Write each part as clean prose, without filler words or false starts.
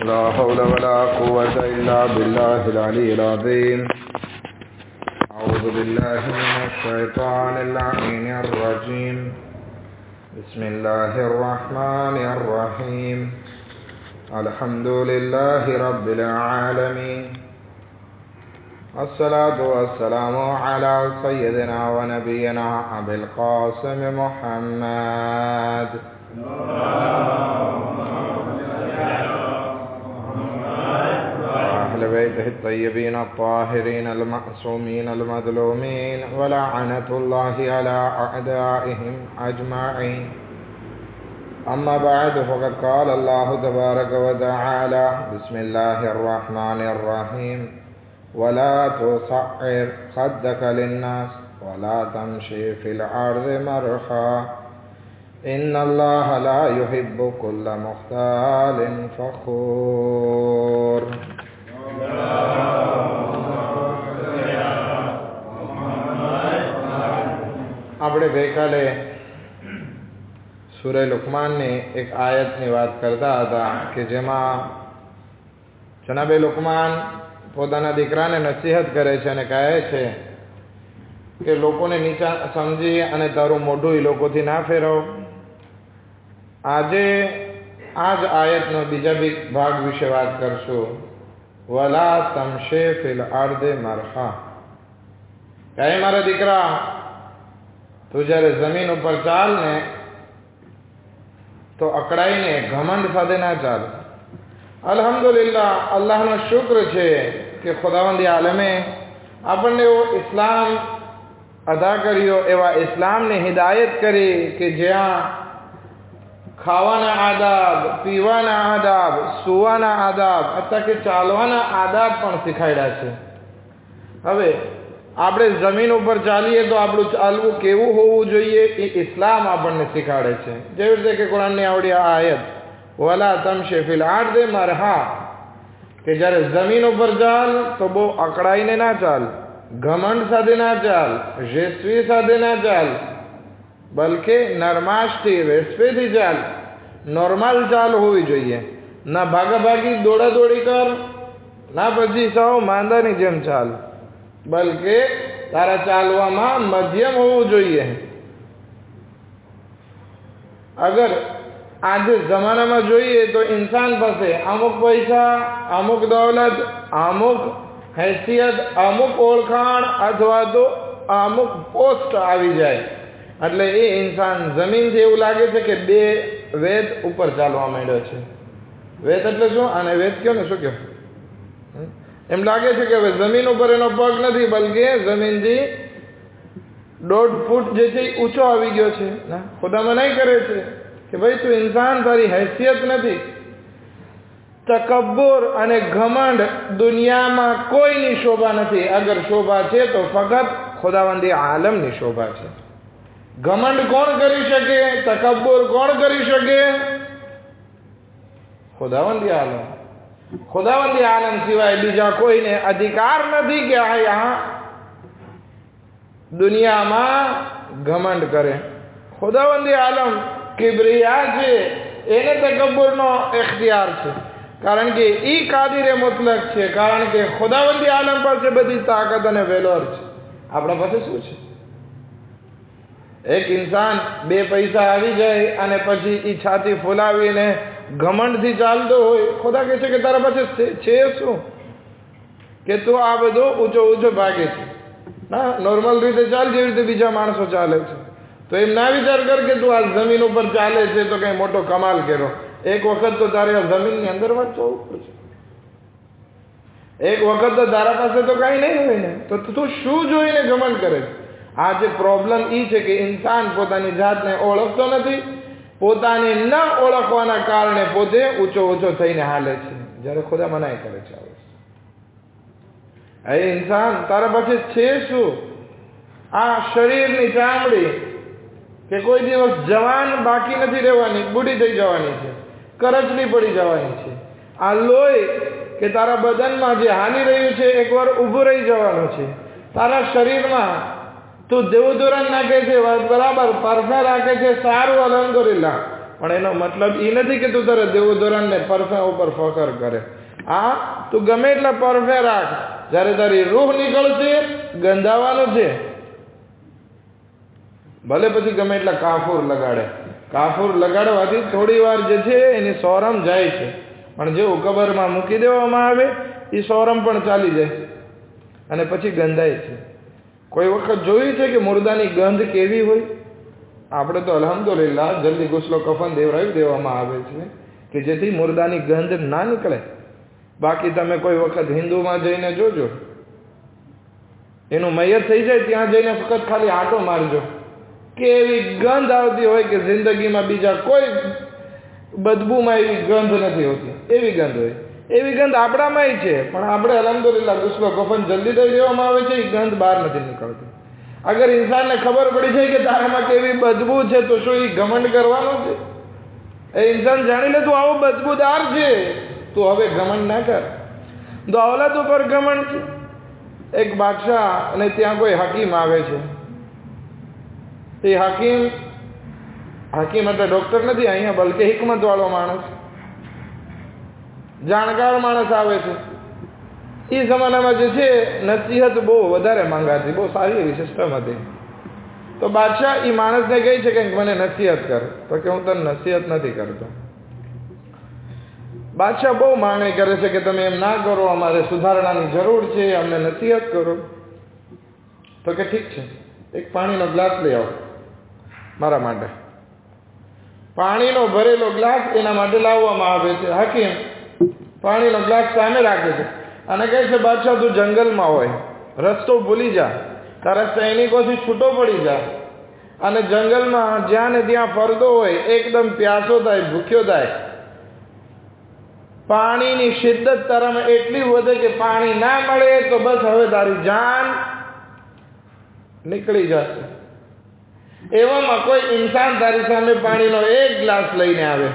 ولا حول ولا قوة إلا بالله العلي العظيم. أعوذ بالله من الشيطان اللعين الرجيم. بسم الله الرحمن الرحيم. الحمد لله رب العالمين، الصلاة والسلام على سيدنا ونبينا أبي القاسم محمد وأهل بيته الطيبين الطاهرين المعصومين المظلومين، ولعنة الله على أعدائهم أجمعين. أما بعد، فقد قال الله تبارك وتعالى: بسم الله الرحمن الرحيم. ولا تصعر خدك للناس ولا تمشي في الأرض مرحا إن الله لا يحب كل مختال فخور. આપણે ગઈકાલે સૂરે લુકમાનની એક આયતની વાત કરતા હતા કે જેમાં જનાબે લુકમાન પોતાના દીકરાને નસીહત કરે છે અને કહે છે કે લોકોને નીચા સમજી અને તારું મોઢું એ લોકોથી ના ફેરવ. આજે આ જ આયતનો બીજા ભાગ વિશે વાત કરશું. વલા તમશે ફિલ અર્દે મરહા. કહે મારા દીકરા, તું જ્યારે જમીન ઉપર ચાલ ને તો અકળાઈને ઘમંડ સાથે ના ચાલ. અલ્હમ્દુલિલ્લાહ, અલ્લાહનો શુક્ર છે કે ખુદાવંદ આલમે આપણને એવો ઇસ્લામ અદા કર્યો, એવા ઇસ્લામની હિદાયત કરી કે જ્યાં ખાવાના આદાબ, પીવાના આદાબ, સુવાના આદાબ, અથવા કે ચાલવાના આદાબ પણ શીખાડ્યા છે. હવે આપણે જમીન ઉપર ચાલીએ તો આપણું ચાલવું કેવું હોવું જોઈએ એ ઇસ્લામ આપણને શીખાડે છે. જેવી રીતે કે કુરાનની આવડી આયત વલા તમશે ફિલ અર્દે મરહા, કે જ્યારે જમીન ઉપર ચાલ તો બહુ અકળાઈને ના ચાલ, ઘમંડ સાથે ના ચાલ, રેસવી સાથે ના ચાલ, બલકે નરમાશથી રેસવેથી ચાલ. નોર્મલ ચાલ હોવી જોઈએ. ના ભાગાભાગી દોડાદોડી કર, ના પછી સૌ માંદાની જેમ ચાલ, બલકે તારા ચાલવામાં મધ્યમ હોવું જોઈએ. અગર આજે જમાનામાં જોઈએ તો ઇન્સાન પાસે અમુક પૈસા, અમુક દોલત, અમુક હેસિયત, અમુક ઓળખાણ અથવા તો અમુક પોસ્ટ આવી જાય એટલે એ ઇન્સાન જમીનથી એવું લાગે છે કે બે વેત ઉપર ચાલવા માંડ્યો છે. વેત એટલે શું? આને વેત કયો ને, શું કયો? એમ લાગે છે કે હવે જમીન ઉપર એનો પગ નથી, બલકે જમીનથી 1.5 ફૂટ જે છે ઊંચો આવી ગયો છે. ના, ખુદા મનાઈ કરે છે કે ભાઈ તું ઇન્સાન, તારી હેસિયત નથી. તકબ્બુર અને ઘમંડ દુનિયામાં કોઈની શોભા નથી. અગર શોભા છે તો ફક્ત ખુદાવંદી આલમની શોભા છે. ઘમંડ કોણ કરી શકે? તકબ્બુર કોણ કરી શકે? ખુદાવંદી આલમ. ખુદાવંદી આલમ સિવાય બીજા કોઈને અધિકાર નથી કે આ દુનિયામાં ઘમંડ કરે. ખુદાવંદી આલમ કિબ્રિયા છે, એને તકબ્બુરનો ઇખ્તિયાર છે, કારણ કે ઈ કાદિરે મુતલક છે, કારણ કે ખુદાવંદી આલમ પાસે બધી તાકાત અને વેલોર છે. આપણા પાસે શું છે? એક ઇન્સાન 2 પૈસા આવી જાય અને પછી ઈ છાતી ફૂલાવીને ઘમંડથી ચાલતો હોય. ખુદા કહે છે કે તારા પાસે છે શું કે તું આ બધો ઊંચો ઊંચો ભાગે છે? ના, નોર્મલ રીતે ચાલ જેવી રીતે બીજા માણસો ચાલે છે. તો એમ ના વિચાર કર કે તું આ જમીન ઉપર ચાલે છે તો કઈ મોટો કમાલ કર્યો. એક વખત તો તારે આ જમીનની અંદર જવું પડશે. એક વખત તો તારા પાસે તો કઈ નહીં હોય ને, તો તું શું જોઈને ઘમંડ કરે છે? આ જે પ્રોબ્લેમ ઈ છે કે ઇન્સાન પોતાની જાતને ઓળખતો નથી. પોતાને ન ઓળખવાના કારણે પોતે ઊંચો ઊંચો થઈને હાલે છે, જ્યારે ખુદા મનાઈ કરે છે. એ ઇન્સાન, તારા પાસે છે શું? આ શરીરની ચામડી કે કોઈ દિવસ જવાન બાકી નથી રહેવાની, બુઢી થઈ જવાની છે, કરચલી પડી જવાની છે. આ લોહી કે તારા બદનમાં જે હાલી રહ્યું છે એકવાર ઊભું રહી જવાનું છે. તારા શરીરમાં તું દેવદુરાન નાખે છે, બરાબર પરફા રાખે છે, સારું અલહમદુલિલ્લાહ, પણ એનો મતલબ એ નથી કે તું તારે દેવોધોરણ ને પરફે ઉપર ફખર કરે. હા, તું ગમે એટલા પરફે રાખ, જ્યારે તારી રૂહ નીકળશે ગંધાવાનું છે. ભલે પછી ગમે એટલા કાફૂર લગાડે, કાફૂર લગાડવાથી થોડી વાર જે છે એની સોરમ જાય છે, પણ જેવું કબરમાં મૂકી દેવામાં આવે એ સોરમ પણ ચાલી જાય અને પછી ગંધાય છે. કોઈ વખત જોયું છે કે મુર્દાની ગંધ કેવી હોય? આપણે તો અલ્હમ્દુલિલ્લાહ જલ્દી ગુસ્લો કફન દેવરાવી દેવામાં આવે છે કે જેથી મુર્દાની ગંધ ના નીકળે. બાકી તમે કોઈ વખત હિન્દુમાં જઈને જોજો, એનું મૈયત થઈ જાય ત્યાં જઈને ફક્ત ખાલી આંટો મારજો, કેવી ગંધ આવતી હોય કે જિંદગીમાં બીજા કોઈ બદબૂમાં એવી ગંધ નથી હોતી, એવી ગંધ હોય. એવી ગંધ આપણામાંય છે, પણ આપણે અલ્હમ્દુલિલ્લાહ ગુસ્લો કફન જલ્દી દઈ દેવામાં આવે છે, એ ગંધ બહાર નથી નીકળતી. અગર ઇન્સાનને ખબર પડી જાય કે તારામાં કેવી બદબૂ છે તો શું એ ઘમંડ કરવાનો છે? એ ઇન્સાન જાણી લે તું આવો બદબૂદાર છે, તું હવે ઘમંડ ના કર. દૌલત ઉપર ઘમંડ છે. એક બાદશાહ અને ત્યાં કોઈ હકીમ આવે છે. એ હકીમ એટલે ડોક્ટર નથી અહીંયા, બલકે હિકમત વાળો માણસ, જાણકાર માણસ આવે છે. એ જમાનામાં જે છે નસીહત બહુ વધારે માંગાતી, બહુ સારી એવી સિસ્ટમ હતી. તો બાદશાહ એ માણસને કહે છે કે મને નસીહત કર, તો કે હું તને નસીહત નથી કરતો. બાદશાહ બહુ માંગણી કરે છે કે તમે એમ ના કરો, અમારે સુધારણાની જરૂર છે, અમને નસીહત કરો. તો કે ઠીક છે, એક પાણીનો ગ્લાસ લઈ આવો મારા માટે. પાણીનો ભરેલો ગ્લાસ એના માટે લાવવામાં આવે છે. હકીમ પાણીનો ગ્લાસ સામે રાખે છે અને કહે છે બાદશાહ તું જંગલમાં હોય, રસ્તો ભૂલી જા, તારા સૈનિકોથી છૂટો પડી જા અને જંગલમાં જ્યાં ને ત્યાં ફરતો હોય, એકદમ પ્યાસો થાય, ભૂખ્યો થાય, પાણીની શિદ્દત તારામાં એટલી વધે કે પાણી ના મળે તો બસ હવે તારી જાન નીકળી જશે. એવામાં કોઈ ઇન્સાન તારી સામે પાણીનો એક ગ્લાસ લઈને આવે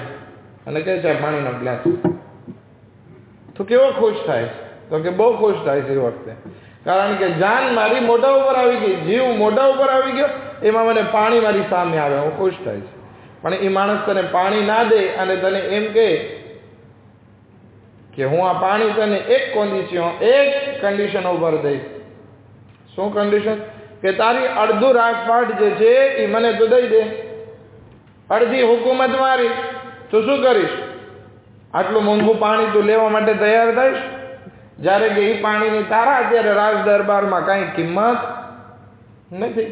અને કહે છે પાણીનો ગ્લાસ, તો કેવો ખુશ થાય? તો કે બહુ ખુશ થાય છે એ વખતે, કારણ કે જાન મારી મોઢા ઉપર આવી ગઈ, જીવ મોઢા ઉપર આવી ગયો, એમાં મને પાણી મારી સામે આવે, હું ખુશ થાય છે. પણ એ માણસ તને પાણી ના દે અને તને એમ કહે કે હું આ પાણી તને એક કન્ડિશન ઉપર દઈશ. શું કન્ડિશન? કે તારી અડધું રાજપાટ જે છે એ મને તું દઈ દે, અડધી હુકુમત મારી. તું શું કરીશ? આટલું મોંઘું પાણી તું લેવા માટે તૈયાર થઈશ? જ્યારે કે એ પાણીની તારા અત્યારે રાજ દરબારમાં કાંઈ કિંમત નથી.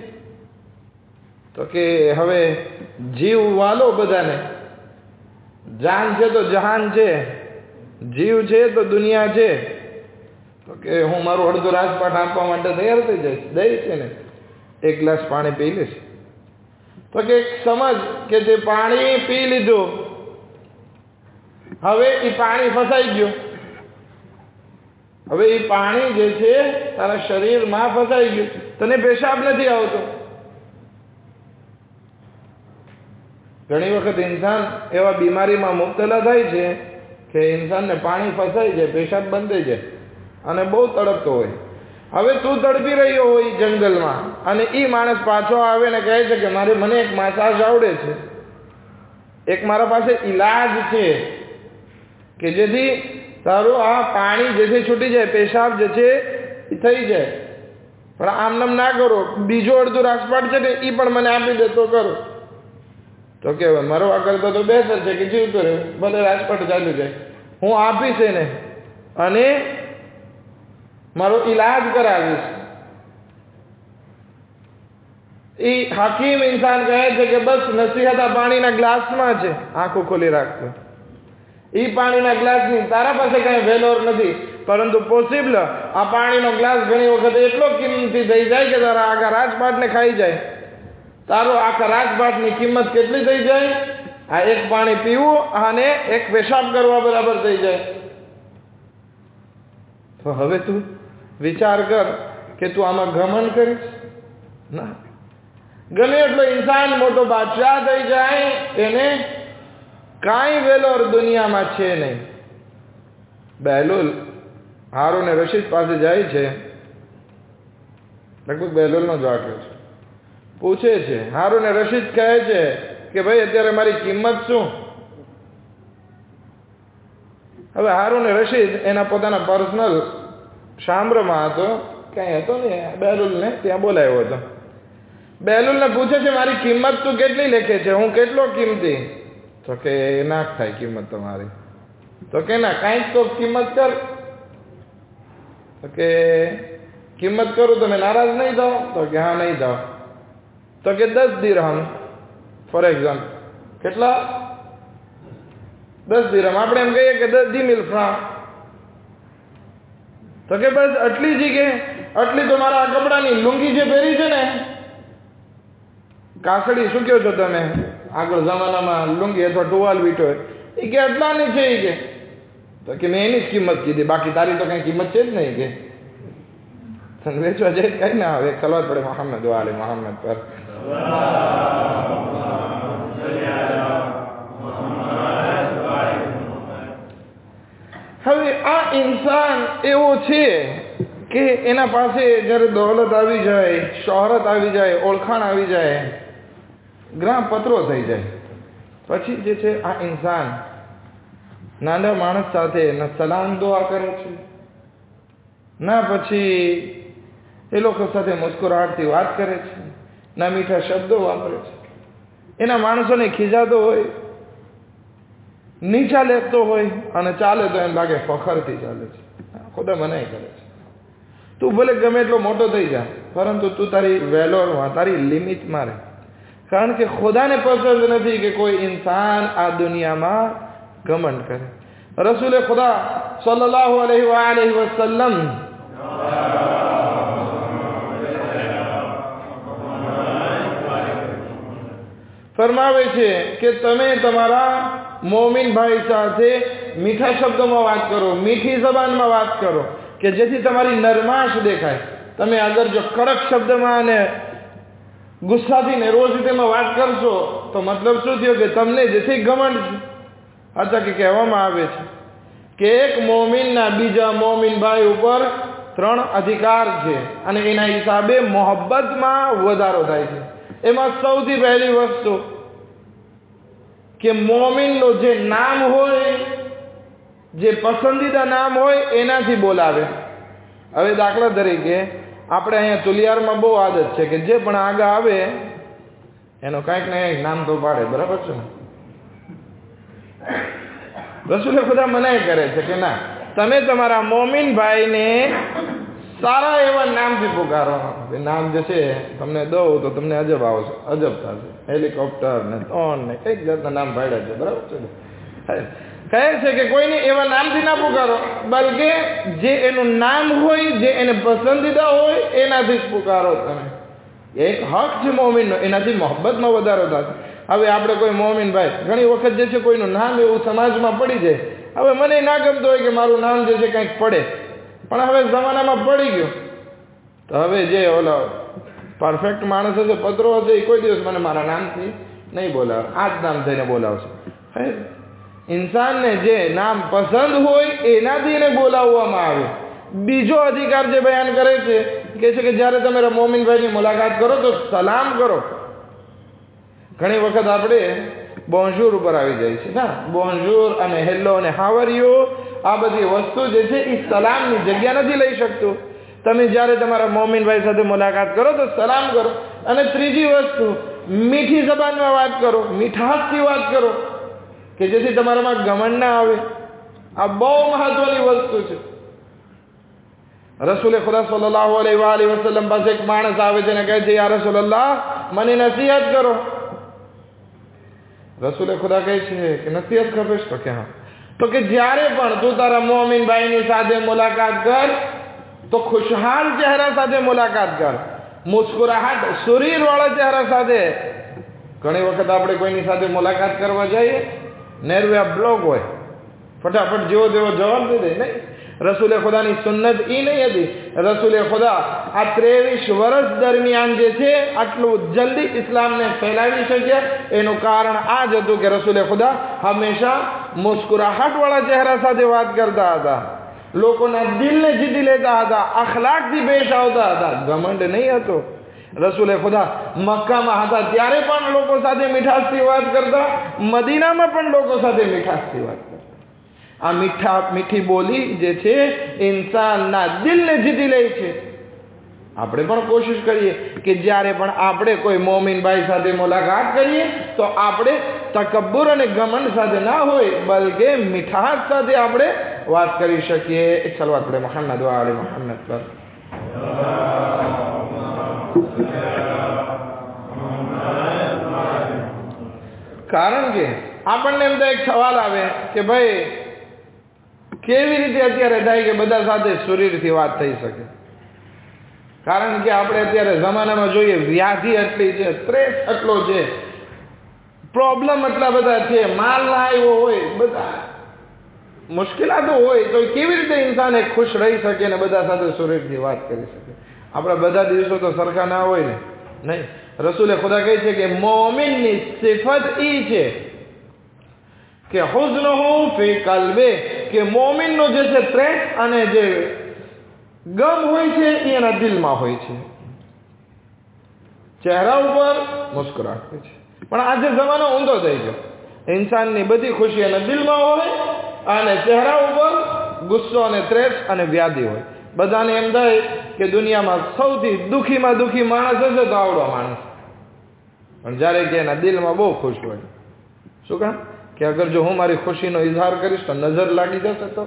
તો કે હવે જીવ વાલો બધાને, જાન છે તો જહાન છે, જીવ છે તો દુનિયા છે. તો કે હું મારું અડધું રાજપાટ આપવા માટે તૈયાર થઈ જઈશ, દઈશ એને, એક ગ્લાસ પાણી પી લઈશ. તો કે સમજ કે જે પાણી પી લીધું, હવે એ પાણી ફસાઈ ગયું. હવે એ પાણી જે છે તારા શરીરમાં ફસાઈ ગયું, તને પેશાબ નથી આવતો. ઘણી વખત ઇન્સાન એવા બીમારીમાં મુબતલા થાય છે કે ઇન્સાનને પાણી ફસાઈ જાય, પેશાબ બંધ થઈ જાય અને બહુ તડપતો હોય. હવે તું તડપી રહ્યો હોય જંગલમાં અને એ માણસ પાછો આવે ને કહે છે કે મને એક મસાજ આવડે છે, એક મારા પાસે ઈલાજ છે કે જેથી તારું આ પાણી જે છે છૂટી જાય, પેશાબ જે છે એ થઈ જાય. પણ આમનામ ના કરો, બીજો અડધું રાજપાટ છે ને એ પણ મને આપી દે તો કરો. તો કે મરવા કરતો તો બહેતર છે કે જીવતો રહે, ભલે રાજપાટ ચાલ્યું જાય, હું આપીશ એને અને મારો ઈલાજ કરાવીશ. એ હકીમ ઇન્સાન કહે છે કે બસ નસીહત આ પાણીના ગ્લાસમાં છે, આંખો ખોલી રાખતો. એ પાણીના ગ્લાસની તારા પાસે કઈ વેલોર નથી, પરંતુ પોસિબલ આ પાણીનો ગ્લાસ ઘણી વખત એટલો કિંમતી થઈ જાય કે તારા આખા રાજપાટને ખાઈ જાય. તારો આખા રાજપાટની કિંમત કેટલી થઈ જાય? આ એક પાણી પીવું અને એક પેશાબ કરવા બરાબર થઈ જાય. તો હવે તું વિચાર કર કે તું આમાં ઘમંડ કરીશ? ના. ગમે એટલો ઇન્સાન મોટો બાદશાહ થઈ જાય, એને કાંઈ વેલોર દુનિયામાં છે નહીં. બહેલુલ હારૂન રશીદ પાસે જાય છે, લગભગ બહેલુલનો જ વાક્ય છે, પૂછે છે. હારૂન રશીદ કહે છે કે ભાઈ અત્યારે મારી કિંમત શું. હવે હારૂન રશીદ એના પોતાના પર્સનલ શામ્રમાં હતો, ક્યાંય હતો ને, બેહલુલને ત્યાં બોલાવ્યો હતો. બેહલુલને પૂછે છે મારી કિંમત તું કેટલી લેખે છે, હું કેટલો કિંમતી? તો કે ના થાય કિંમત તમારી. તો કે ના કાંઈક તો કિંમત કર. તો કે કિંમત કરું તમે નારાજ નહીં થાવ? તો કે હા નહીં થાવ. તો કે 10 દિરહમ ફોર એક્ઝામ્પલ. કેટલા? 10 દિરહમ. આપણે એમ કહીએ કે 10 ફ્રાંક. તો કે બસ આટલી જ, કે આટલી તો મારા કપડાની લુંગી જે પહેરી છે ને, કાસડી શું કહો છો તમે, આગળ જમાનામાં લુંગી અથવા ટુવાલ વીટો એ કે આટલાની છે એ કે. તો કે મેં એની જ કિંમત કીધી, બાકી તારી તો કઈ કિંમત છે જ નહીં કે. વેચવા જાય કઈ ના આવે, ખલવા પડે મોહમ્મદ વાલે મોહમ્મદ પર. હવે આ ઇન્સાન એવો છે કે એના પાસે જ્યારે દોલત આવી જાય, શોહરત આવી જાય, ઓળખાણ આવી જાય, ગ્રામ પત્રો થઈ જાય, પછી જે છે આ ઇન્સાન નાના માણસ સાથે ન સલામ દુઆ કરે છે, ના પછી એ લોકો સાથે મુસ્કુરાહટથી વાત કરે છે, ના મીઠા શબ્દો વાપરે છે. એના માણસોને ખીજાતો હોય, નીચા લેતો હોય, અને ચાલે તો એમ લાગે ફખરથી ચાલે છે. ખુદા મનાઈ કરે છે, તું ભલે ગમે એટલો મોટો થઈ જા, પરંતુ તું તારી વેલોરમાં, તારી લિમિટમાં રહે. કારણ કે ખુદાને પસંદ નથી કે કોઈ ઇન્સાન આ દુનિયામાં ઘમંડ કરે. રસૂલે ખુદા સલ્લલ્લાહુ અલૈહિ વસલ્લમ ફરમાવે છે કે તમે તમારા મોમિન ભાઈ સાથે મીઠા શબ્દોમાં વાત કરો, મીઠી જબાનમાં વાત કરો, કે જેથી તમારી નરમાશ દેખાય. તમે અગર જો કડક શબ્દમાં અને ગુસ્સાથી નેરોઝીમાં વાત કરશો તો મતલબ શું થયો કે તમને જેથી ઘમંડ છે. અચ્છા, કે કહેવામાં આવે છે કે એક મોમિનના બીજા મોમિન ભાઈ ઉપર 3 અધિકાર છે, અને એના હિસાબે મોહબ્બતમાં વધારો થાય છે. એમાં સૌથી પહેલી વસ્તુ કે મોમિનનું જે નામ હોય, જે પસંદીદા નામ હોય, એનાથી બોલાવે. હવે દાખલા તરીકે આપણે અહીંયા તુલિયારમાં બહુ આદત છે કે જે પણ આગળ આવે એનો કાંઈક ને કંઈક નામ તો પાડે, બરાબર છે ને? રસૂલે ખુદા મનાઈ કરે છે કે ના, તમે તમારા મોમિન ભાઈને સારા એવા નામથી પુકારો. નામ જે છે તમને દઉં તો તમને અજબ આવશે, અજબ થશે. હેલિકોપ્ટર ને ટોન ને કઈક જાતના નામ પાડ્યા છે, બરાબર છે ને? કહે છે કે કોઈને એવા નામથી ના પુકારો, બલકે જે એનું નામ હોય, જે એને પસંદીદા હોય, એનાથી જ પુકારો. તમે એક હક છે મોમિનનો, એનાથી મોહબ્બતમાં વધારો થશે. હવે આપણે કોઈ મોમિન ભાઈ ઘણી વખત જે છે કોઈનું નામ એવું સમાજમાં પડી જાય. હવે મને ના ગમતું હોય કે મારું નામ જે છે કંઈક પડે, પણ હવે જમાનામાં પડી ગયો, તો હવે જે ઓલો પરફેક્ટ માણસ હશે, પત્રો હશે, એ કોઈ દિવસ મને મારા નામથી નહીં બોલાવે, આ જ નામ થઈને બોલાવશે. ઇન્સાનને જે નામ પસંદ હોય એનાથી એને બોલાવવામાં આવે. બીજો અધિકાર જે બયાન કરે છે કે જ્યારે તમે મોમિનભાઈની મુલાકાત કરો તો સલામ કરો. ઘણી વખત આપણે બોન્જુર ઉપર આવી જાય છે ના, બોન્જુર અને હેલો અને હાઉ આર યુ, આ બધી વસ્તુ જે છે એ સલામની જગ્યા નથી લઈ શકતું. તમે જ્યારે તમારા મોમિનભાઈ સાથે મુલાકાત કરો તો સલામ કરો. અને ત્રીજી વસ્તુ, મીઠી જબાનમાં વાત કરો, મીઠાશથી વાત કરો, કે જેથી તમારામાં ઘમંડ ના આવે. આ બહુ મહત્વની વસ્તુ છે. રસૂલે ખુદા સલ્લલ્લાહુ અલૈહિ વસલ્લમ પાસે એક માણસ આવે છે અને કહે છે, યા રસૂલલ્લાહ, મને નસીહત કરો. રસૂલે ખુદા કહે છે કે નસીહત ખપે છે? તો કે હા. તો કે જ્યારે પણ તું તારા મોમિન ભાઈની સાથે મુલાકાત કર તો ખુશહાલ ચહેરા સાથે મુલાકાત કર, મુસ્કુરાહટ સુરીર વાળા ચહેરા સાથે. ઘણી વખત આપણે કોઈની સાથે મુલાકાત કરવા જઈએ, નેરવ્યા બ્લોક હોય, ફટાફટ જેવો તેવો જવાબ દે દે. નહીં, રસૂલે ખુદાની સુન્નત એ નહીં હતી. રસૂલે ખુદા આ 23 વર્ષ દરમિયાન જે છે આટલું જલ્દી ઇસ્લામને ફેલાવી શક્યા, એનું કારણ આ જ હતું કે રસૂલે ખુદા હંમેશા મુસ્કુરાહટ વાળા ચહેરા સાથે વાત કરતા હતા, લોકોના દિલને જીતી લેતા હતા, અખલાકથી પેશ આવતા હતા. ઘમંડ નહીં હતો. રસૂલે ખુદા મક્કામાં હતા ત્યારે પણ લોકો સાથે મીઠાશથી વાત કરતા, મદીનામાં પણ લોકો સાથે મીઠાશથી વાત કરતા. આ મીઠી બોલી જે છે ઇન્સાનના દિલને જીતી લે છે. આપણે પણ કોશિશ કરીએ કે જ્યારે પણ આપણે કોઈ મોમિનભાઈ સાથે મુલાકાત કરીએ તો આપણે તકબ્બુર અને ઘમંડ સાથે ના હોય, બલકે મીઠાશ સાથે આપણે વાત કરી શકીએ. એક સલવાત પડે મુહમ્મદ વ આલે મુહમ્મદ પર. કારણ કે આપણને એમ તો એક સવાલ આવે કે ભાઈ કેવી રીતે અત્યારે થાય કે બધા સાથે સુરીરથી વાત થઈ શકે? કારણ કે આપણે અત્યારે જમાનામાં જોઈએ, વ્યાધિ એટલી છે, સ્ટ્રેસ એટલો છે, પ્રોબ્લેમ એટલા બધા છે, માલ ના આવ્યો હોય, બધા મુશ્કેલાતો હોય, તો કેવી રીતે ઇન્સાન એક ખુશ રહી શકે ને બધા સાથે સુરીરથી વાત કરી શકે? આપણા બધા દિવસો તો સરખા ના હોય ને. નહીં, રસૂલે ખુદા કહે છે કે મોમિનની સિફત ઈ છે કે હુઝ્નુહુ ફી કલ્બે, કે મોમિનનો જે છે સ્ટ્રેસ અને જે ગમ હોય છે એ એના દિલમાં હોય છે. ચહેરા ઉપર મુસ્કરાટ હોય છે. પણ આજે જમાનો ઊંધો થઈ ગયો. ઇન્સાનની બધી ખુશી એના દિલમાં હોય અને ચહેરા ઉપર ગુસ્સો અને ત્રેસ અને વ્યાધિ હોય. બધાને એમ થાય કે દુનિયામાં સૌથી દુઃખીમાં દુઃખી માણસ હશે તો આવડો માણસ. પણ જ્યારે કે એના દિલમાં બહુ ખુશ હોય. શું કામ? કે અગર જો હું મારી ખુશીનો ઇઝહાર કરીશ તો નજર લાગી જશે, તો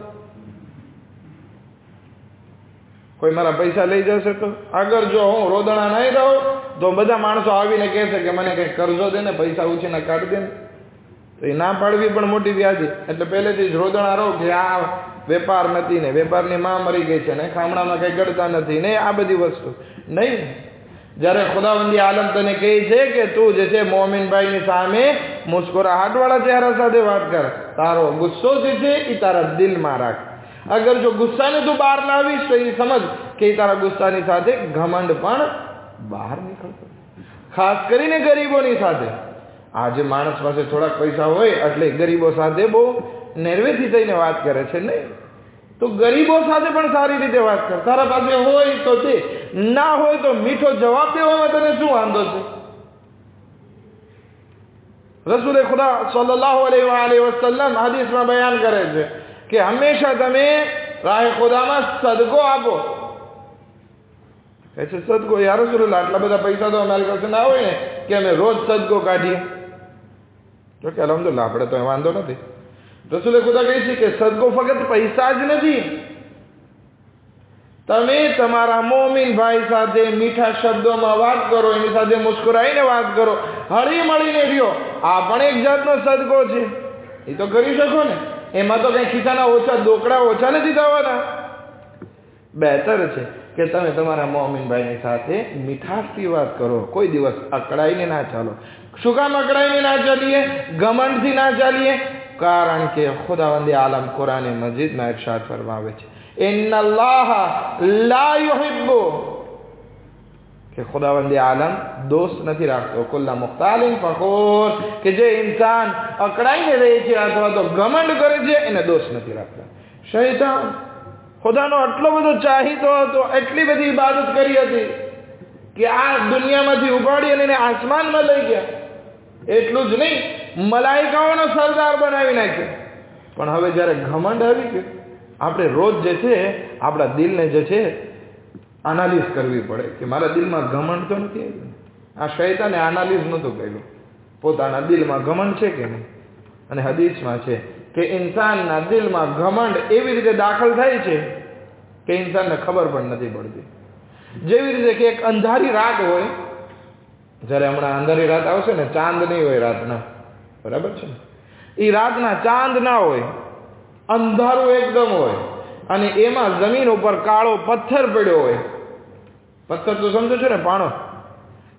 કોઈ મારા પૈસા લઈ જશે, તો અગર જો હું રોદણા નહીં રહું તો બધા માણસો આવીને કહેશે કે મને કંઈક કર્જો દે ને, પૈસા ઉછીને કાઢી દે ને. તો એ ના પાડવી પણ મોટી વ્યાધિ. એટલે પહેલેથી જ રોદણા રહો કે આ વેપાર નથી ને, વેપારની માં મરી ગઈ છે ને, ખામણામાં કંઈ ગળતા નથી ને, આ બધી વસ્તુ નહીં. જ્યારે ખુદાવંદી આલમ તને કહે છે કે તું જે છે મોમિનભાઈની સામે મુસ્કુરાહટવાળા ચહેરા સાથે વાત કર, તારો ગુસ્સો જે છે એ તારા દિલમાં રાખ. અગર જો ગુસ્સાને તું બહાર લાવીશ તો એ સમજ કે તારા ગુસ્સાની સાથે ઘમંડ પણ બહાર નીકળતો. ખાસ કરીને ગરીબોની સાથે. આજે માણસ પાસે થોડાક પૈસા હોય એટલે ગરીબો સાથે બહુ નેરવેથી થઈને વાત કરે છે. નહીં, તો ગરીબો સાથે પણ સારી રીતે વાત કર. તારા પાસે હોય તો તે, ના હોય તો મીઠો જવાબ દેવામાં તને શું વાંધો છે? રસૂલે ખુદા સલ્લલ્લાહુ અલૈહિ વસલ્લમ હદીસમાં બયાન કરે છે કે હંમેશા તમે રાહે ખુદામાં સદકો આપો. કહે છે સદકો, યા રસૂલલ્લાહ આટલા બધા પૈસા તો અમારી પાસે ના હોય ને કે અમે રોજ સદકો કાઢીએ. તો કે અલ્હમ્દુલિલ્લાહ આપણે તો વાંધો નથી. રસૂલે ખુદા કહે છે કે સદકો ફક્ત પૈસા જ નથી. તમે તમારા મોમિન ભાઈ સાથે મીઠા શબ્દોમાં વાત કરો, એની સાથે મુસ્કરાઈને વાત કરો, હળી મળીને રહ્યો. આ પણ એક જાતનો સદકો છે. એ તો કરી શકો ને. એમાં તો કંઈ ખિસ્સાના ઓછા દોકડા ઓછા નથી થવાના. બહેતર છે કે તમે તમારા મોમિન ભાઈની સાથે મીઠાશથી વાત કરો. કોઈ દિવસ અકળાઈને ના ચાલો. શું કામ અકળાઈને ના ચાલીએ? ઘમંડથી ના ચાલીએ. કારણ કે ખુદાવંદી આલમ કુરાન મજીદમાં ઇરશાદ ફરમાવે છે, ઇન્ના અલ્લાહ લા યુહિબ્બુ, કે ખુદાવંદી આલમ દોસ્ત નથી રાખતો કુલ્લા મુખ્તાલિન ફખૂર, કે જે ઇન્સાન અકળાઈને રહે છે અથવા તો ઘમંડ કરે છે એને દોસ્ત નથી રાખતા. શૈતાન ખુદાનો આટલો બધો ચાહીતો હતો, એટલી બધી ઇબાદત કરી હતી કે આ દુનિયામાંથી ઉપાડી અને એને આસમાનમાં લઈ ગયા. એટલું જ નહીં, મલાઈકાઓનો સરદાર બનાવી નાખ્યો. પણ હવે જ્યારે ઘમંડ આવી ગયું, આપણે રોજ જે છે આપણા દિલને જે છે એનાલિઝ કરવી પડે કે મારા દિલમાં ઘમંડ તો નથી આવ્યું. આ શૈતાને એનાલિઝ નહોતું કર્યું પોતાના દિલમાં ઘમંડ છે કે નહીં. અને હદીસમાં છે કે ઇન્સાનના દિલમાં ઘમંડ એવી રીતે દાખલ થાય છે કે ઇન્સાનને ખબર પણ નથી પડતી. જેવી રીતે કે એક અંધારી રાત હોય, જ્યારે હમણાં અંધારી રાત આવશે ને, ચાંદ નહીં હોય રાતના, બરાબર છે ને, એ રાતના ચાંદ ના હોય, અંધારું એકદમ હોય અને એમાં જમીન ઉપર કાળો પથ્થર પડ્યો હોય. પથ્થર તો સમજો છો ને, પાણો,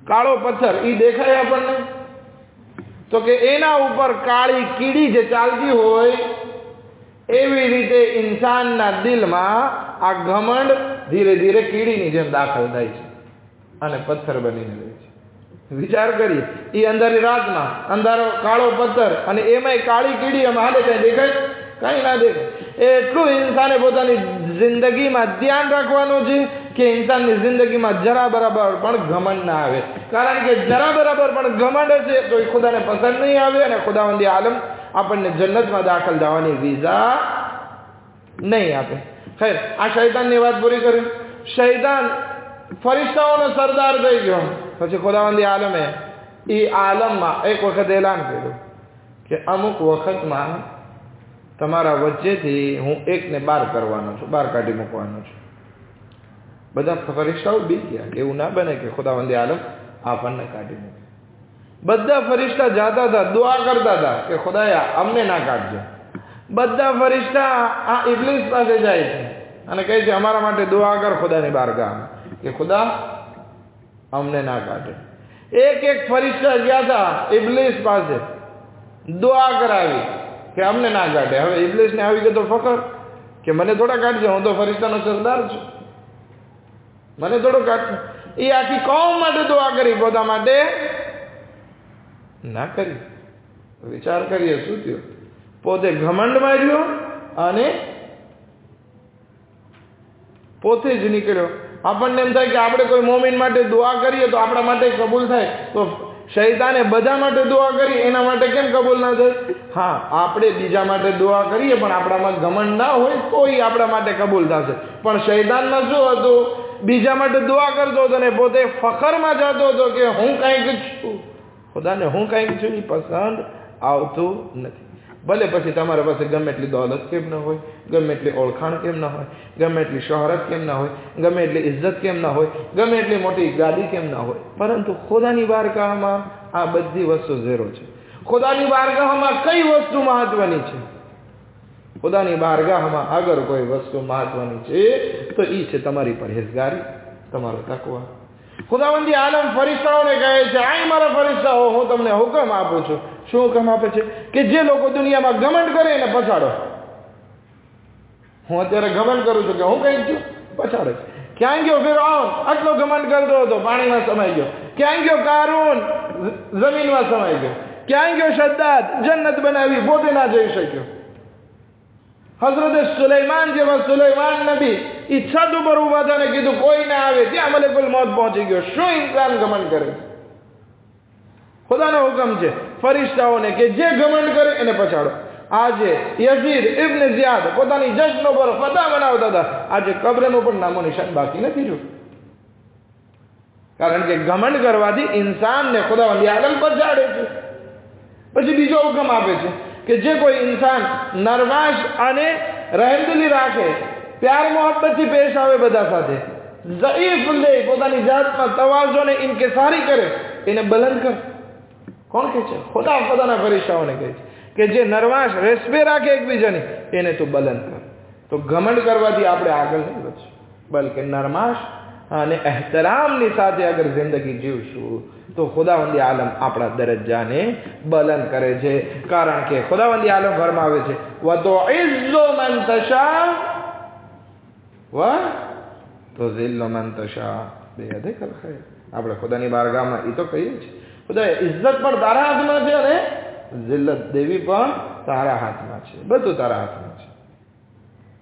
કાળો પથ્થર એ દેખાય આપણને. તો કે એના ઉપર કાળી કીડી જે ચાલતી હોય, એવી રીતે ઇન્સાનના દિલમાં આ ઘમંડ ધીરે ધીરે કીડીની જેમ દાખલ થાય છે અને પથ્થર બનીને રહે છે. વિચાર કરીએ, એ અંધારી રાતમાં અંધારો કાળો પથ્થર અને એમાંય કાળી કીડી, એમ હાલે કઈ દેખાય? કઈ ના દેખાય. એટલું ઇન્સાને પોતાની જિંદગીમાં ધ્યાન રાખવાનું છે કે ઇન્સાનની જિંદગીમાં જરા બરાબર પણ ઘમંડ ના આવે, કારણ કે જરા બરાબર પણ ઘમંડ હશે તો એ ખુદાને પસંદ નહીં આવે અને ખુદાવંદી આલમ આપણને જન્નતમાં દાખલ થવાની વિઝા નહીં આપે. ખૈર, આ શૈતાનની વાત પૂરી કરી. શૈતાન ફરિશ્તાઓનો સરદાર થઈ ગયો. પછી ખુદાવંદી આલમે એ આલમમાં એક વખત એલાન કર્યું કે અમુક વખતમાં તમારા વચ્ચેથી હું એકને બહાર કરવાનો છું, બહાર કાઢી મૂકવાનો છું. બધા ફરિશ્તાઓ બી ગયા કે એવું ના બને કે ખુદાવંદી આલમ આપણને કાઢી મૂકે. બધા ફરિશ્તા જાતા હતા, દુઆ કરતા હતા કે ખુદાયા અમને ના કાઢજો. બધા ફરિશ્તા આ ઇબ્લીસ પાસે જાય છે અને કહે છે અમારા માટે દુઆ કર ખુદાની બારગાહમાં કે ખુદા અમને ના કાઢે. એક એક ફરિશ્તા ગયા હતા ઇબ્લીસ પાસે, દુઆ કરાવી કે અમને ના કાઢે. હવે ઇબ્લીસને આવી ગયો તો ફકર કે મને થોડા કાઢશે, હું તો ફરિશ્તાનો સરદાર છું, મને થોડો કાઢશે. એ આખી કોમ માટે દુઆ કરી, પોતા માટે ના કરી. વિચાર કરીએ શું થયું. પોતે ઘમંડમાં રહ્યો અને પોતે જ નીકળ્યો. આપણને એમ થાય કે આપણે કોઈ મોમિન માટે દુઆ કરીએ તો આપણા માટે કબૂલ થાય, તો શૈતાને બધા માટે દુઆ કરી એના માટે કેમ કબૂલ ના થાય? હા, આપણે બીજા માટે દુઆ કરીએ પણ આપણામાં ઘમંડ ના હોય તો એ આપણા માટે કબૂલ થશે. પણ શૈતાનમાં શું હતું? બીજા માટે દુઆ કરતો હતો ને પોતે ફખરમાં જતો હતો કે હું કંઈક છું, ખુદાને હું કંઈક છું એ પસંદ આવતું નથી. ભલે પછી તમારા પાસે ગમે એટલી દોલત કેમ ન હોય, ગમે એટલી ઓળખાણ કેમ ના હોય, ગમે એટલી શોહરત કેમ ના હોય, ગમે એટલી ઇજ્જત કેમ ના હોય, ગમે એટલી મોટી ગાદી કેમ ના હોય, પરંતુ ખુદાની બારગાહમાં આ બધી વસ્તુ ઝેરો છે. ખુદાની બારગાહમાં કઈ વસ્તુ મહત્વની છે? ખુદાની બારગાહમાં અગર કોઈ વસ્તુ મહત્વની છે તો એ છે તમારી પરહેઝગારી, તમારો તકવા. ખુદાવંદી આલમ ફરિશ્તાઓને કહે છે, આઈ મારા ફરિશ્તાઓ, હું તમને હુકમ આપું છું. શું હુકમ આપે છે? કે જે લોકો દુનિયામાં ઘમંડ કરે એને પછાડો. હું અત્યારે ઘમંડ કરું છું કે હું કંઈક છું, પછાડે. ક્યાં ગયો ફિરഔન? આટલો ઘમંડ કરતો હતો, પાણીમાં સમાઈ ગયો. ક્યાં ગયો કારૂન? જમીનમાં સમાઈ ગયો. ક્યાં ગયો શદ્દાદ? જન્નત બનાવી, પોતે ના જઈ શક્યો. હઝરત સુલેમાન જેવા સુલેમાન નબી એ છત ઉપર ઉભા હતા ને કીધું કોઈ ના આવે, ત્યાં મલેકુલ મોત પહોંચી ગયો. શું ઇન્સાન ઘમંડ કરે? ખુદાનો હુકમ છે ફરિશ્તાઓને કે જે ઘમંડ કરે એને પછાડો. આજે યઝીદ ઇબ્ન ઝિયાદ પોતાની જશ્નો પર ફતવા બનાવતા હતા, આજે કબ્રનું પણ નામો નિશાન બાકી નથી રહ્યું. કારણ કે ઘમંડ કરવાથી ઇન્સાનને ખુદાવંદી આલમ પછાડે છે. પછી બીજો હુકમ આપે છે કે જે કોઈ ઇન્સાન નરમાશ અને રહેમદિલી રાખે, પ્યાર મોહબ્બતથી પેશ આવે બધા સાથે, ઝઈફ લે, પોતાની જાતમાં તવાઝુને ઇન્કિસારી કરે, એને બલંદ કર. કોણ કહે છે? ખુદાના ફરિશ્તાઓને કહે છે કે જે નરમાશ રેસ્પે રાખે એકબીજાની એને તું બલંદ કર. તો ઘમંડ કરવાથી આપણે આગળ નહીં વધશું, બલકે નરમાશ અને એહતરામની સાથે અગર જિંદગી જીવશું તો ખુદાવંદી આલમ આપણા દરજ્જાને બલંદ કરે છે. કારણ કે ખુદાવંદી આલમ ફરમાવે છે વતુઇઝ્ઝુ મન તશા વ તુઝિલ્લુ મન તશા બિયદિકલ ખૈર. આપણે ખુદાની બારગાહમાં એ તો કહીએ છીએ ખુદા ઇજ્જત પણ તારા હાથમાં છે અને જિલ્લત દેવી પણ તારા હાથમાં છે, બધું તારા હાથમાં છે.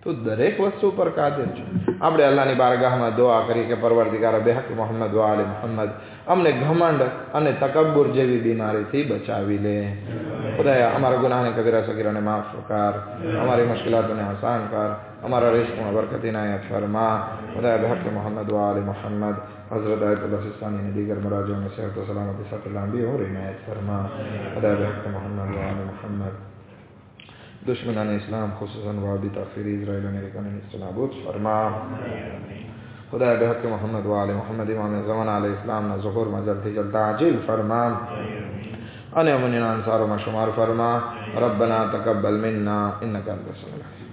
તું દરેક વસ્તુ પર કાદિર છે. આપણે અલ્લાહની બારગાહમાં દુઆ કરી કે પરવરદિગાર બેહક મોહમ્મદ વ આલે મોહમ્મદ અમને ઘમંડ અને તકબ્બુર જેવી બીમારીથી બચાવી લે. ખુદાયા અમારા ગુનાહને કબીરા સગીરાને માફ કર, અમારી મુશ્किलातों ने आसान कर, हमारा रिज़्क़ में बरकत इनायत फरमा. खुदाया बेहक मोहम्मद व आले मोहम्मद हज़रत आयतुल्लाह सिस्तानी ने दीगर मराजियों में सेहत व सलामती साथ लंबी और इनायत फरमा. खुदाया बेहक मोहम्मद व आले मोहम्मद दुश्मनान इस्लाम खुसूसन वादी ताखिर इज़राइल अमेरिका ने इस्तेनाबूद फरमा. खुदाया बेहक मोहम्मद व आले मोहम्मद इमाम ज़मान आले इस्लाम ना ज़ुहूर में जल्द ही जल्द ताजिल फरमा. अने अमन अंसारों में शुमार फरमा. रब्बना तकब्बल मिन्ना इन्नका अंतस समीउल अलीम.